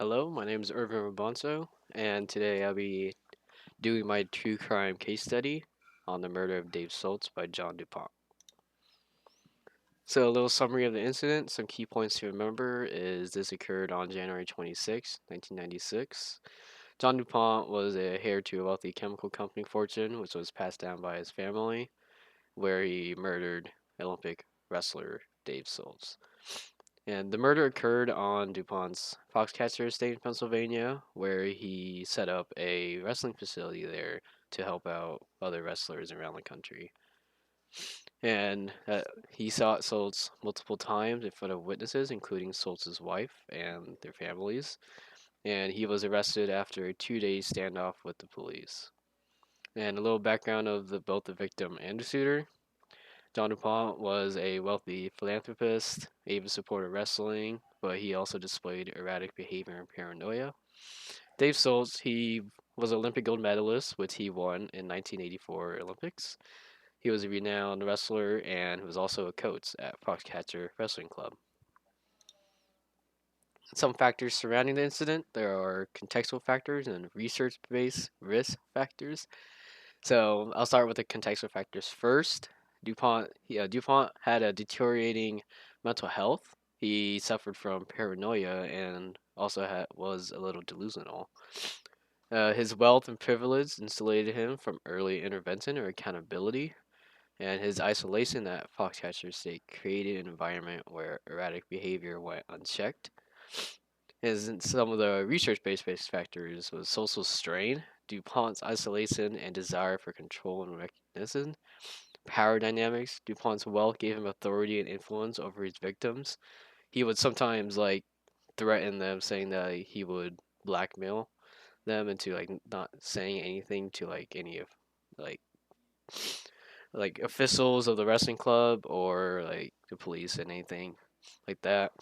Hello, my name is Irvin Rabonso, and today I'll be doing my true crime case study on the murder of Dave Schultz by John du Pont. So, a little summary of the incident. Some key points to remember is this occurred on January 26, 1996. John du Pont was a heir to a wealthy chemical company fortune, which was passed down by his family, where he murdered Olympic wrestler Dave Schultz. And the murder occurred on DuPont's Foxcatcher estate in Pennsylvania, where he set up a wrestling facility there to help out other wrestlers around the country. And he saw Schultz multiple times in front of witnesses, including Schultz's wife and their families. And he was arrested after a 2 day standoff with the police. And a little background of both the victim and the shooter. John du Pont was a wealthy philanthropist, avid supporter of wrestling, but he also displayed erratic behavior and paranoia. Dave Schultz, he was an Olympic gold medalist, which he won in 1984 Olympics. He was a renowned wrestler and was also a coach at Foxcatcher Wrestling Club. Some factors surrounding the incident. There are contextual factors and research-based risk factors. So I'll start with the contextual factors first. DuPont had a deteriorating mental health. He suffered from paranoia and also was a little delusional. His wealth and privilege insulated him from early intervention or accountability, and his isolation at Foxcatcher State created an environment where erratic behavior went unchecked. As some of the research-based factors was social strain, DuPont's isolation and desire for control and recognition, power dynamics. DuPont's wealth gave him authority and influence over his victims. He would sometimes threaten them, saying that he would blackmail them into not saying anything to any of like officials of the wrestling club or the police and anything like that.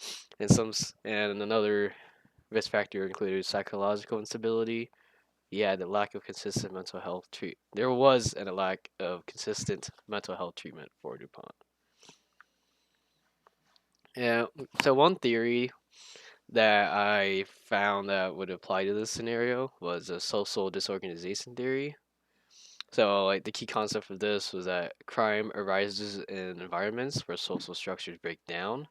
And another risk factor included psychological instability. He had a lack of consistent mental health treat. There was a lack of consistent mental health treatment for DuPont. Yeah. So one theory that I found that would apply to this scenario was a social disorganization theory. So the key concept of this was that crime arises in environments where social structures break down.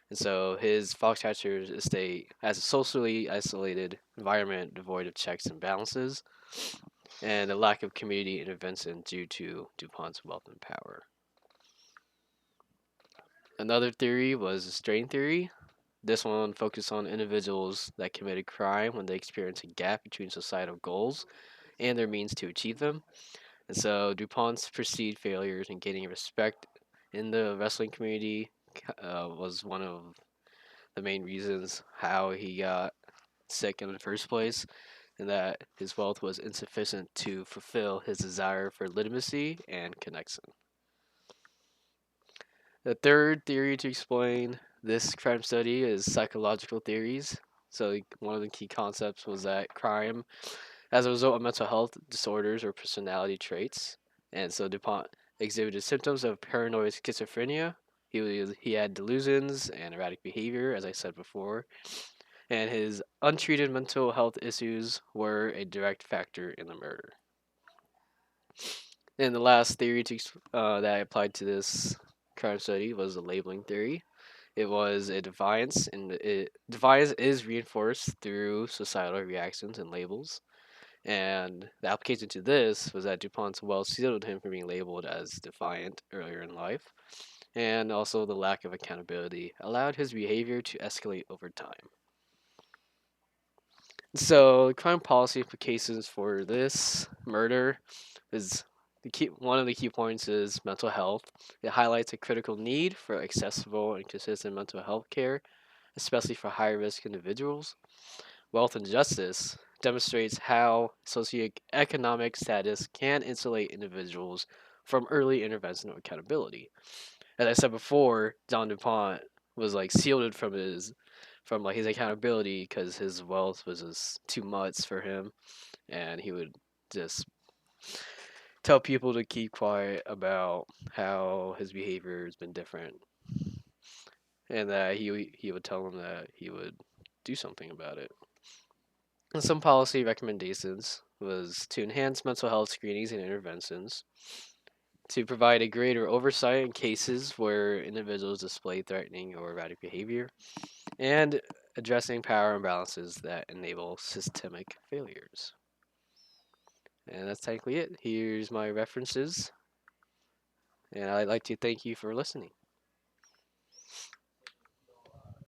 And so his Foxcatcher's estate has a socially isolated environment devoid of checks and balances, and a lack of community intervention due to DuPont's wealth and power. Another theory was the strain theory. This one focused on individuals that committed crime when they experience a gap between societal goals and their means to achieve them. And so DuPont's perceived failures in gaining respect in the wrestling community was one of the main reasons how he got sick in the first place, and that his wealth was insufficient to fulfill his desire for legitimacy and connection. The third theory to explain this crime study is psychological theories. So, one of the key concepts was that crime, as a result of mental health disorders or personality traits, and so DuPont exhibited symptoms of paranoid schizophrenia. He had delusions and erratic behavior, as I said before, and his untreated mental health issues were a direct factor in the murder. And the last theory that I applied to this crime study was the labeling theory. It was a defiance, and defiance is reinforced through societal reactions and labels. And the application to this was that DuPont's wealth shielded him from being labeled as defiant earlier in life, and also the lack of accountability allowed his behavior to escalate over time. So, crime policy implications for this murder is one of the key points is mental health. It highlights a critical need for accessible and consistent mental health care, especially for high risk individuals. Wealth and justice demonstrates how socioeconomic status can insulate individuals from early intervention or accountability. As I said before, John DuPont was shielded from his accountability because his wealth was just too much for him, and he would just tell people to keep quiet about how his behavior has been different, and that he would tell them that he would do something about it. And some policy recommendations was to enhance mental health screenings and interventions, to provide a greater oversight in cases where individuals display threatening or erratic behavior, and addressing power imbalances that enable systemic failures. And that's technically it. Here's my references, and I'd like to thank you for listening.